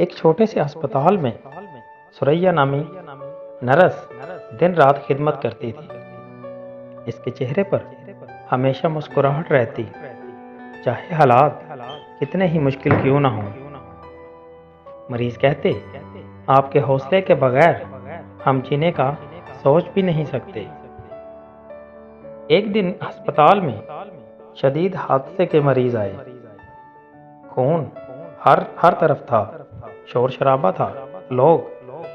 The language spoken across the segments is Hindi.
एक छोटे से अस्पताल में सुरैया नामी नर्स दिन रात खिदमत करती थी। इसके चेहरे पर हमेशा मुस्कुराहट रहती, चाहे हालात कितने ही मुश्किल क्यों ना हों। मरीज कहते, आपके हौसले के बगैर हम जीने का सोच भी नहीं सकते। एक दिन अस्पताल में शदीद हादसे के मरीज आए। खून हर हर तरफ था, शोर शराबा था, लोग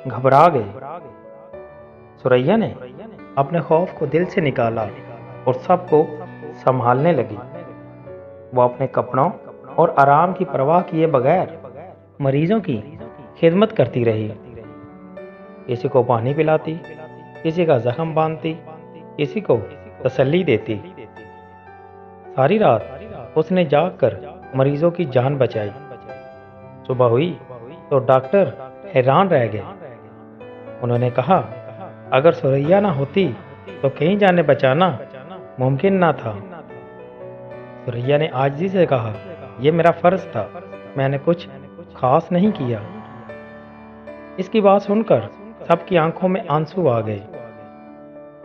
घबरा गए। सुरैया ने अपने खौफ को दिल से निकाला और सबको संभालने लगी। वो अपने कपड़ों और आराम की परवाह किए बगैर मरीजों की खिदमत करती रही। किसी को पानी पिलाती, किसी का जख्म बांधती, किसी को तसल्ली देती। सारी रात उसने जागकर मरीजों की जान बचाई। सुबह हुई तो डॉक्टर हैरान रह गए। उन्होंने कहा, अगर सुरैया ना होती तो कई जानें बचाना मुमकिन ना था। सुरैया ने आजिज़ी से कहा, यह मेरा फर्ज था, मैंने कुछ खास नहीं किया। इसकी बात सुनकर सबकी आंखों में आंसू आ गए।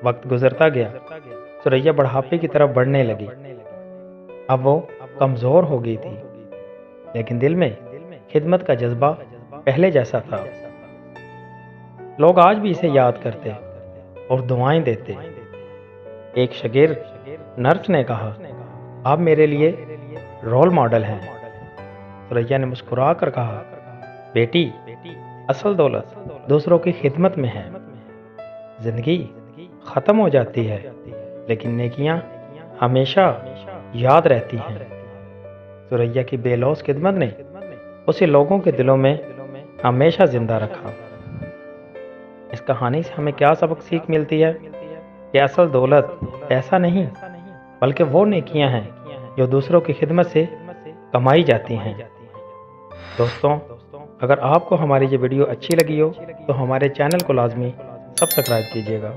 वक्त गुजरता गया, सुरैया बुढ़ापे की तरफ बढ़ने लगी। अब वो कमजोर हो गई थी, लेकिन दिल में खिदमत का जज्बा पहले जैसा था। लोग आज भी इसे याद करते और दुआएं देते। एक शागिर्द नर्स ने कहा, आप मेरे लिए रोल मॉडल हैं। सुरैया ने मुस्कुरा कर कहा, बेटी, असल दौलत दूसरों की खिदमत में है। जिंदगी खत्म हो जाती है, लेकिन नेकियां हमेशा याद रहती हैं। सुरैया की बेलौस खिदमत ने उसे लोगों के दिलों में हमेशा जिंदा रखा। इस कहानी से हमें क्या सबक सीख मिलती है कि असल दौलत पैसा नहीं, बल्कि वो नेकियां हैं जो दूसरों की खिदमत से कमाई जाती हैं। दोस्तों, अगर आपको हमारी ये वीडियो अच्छी लगी हो तो हमारे चैनल को लाजमी सब्सक्राइब कीजिएगा।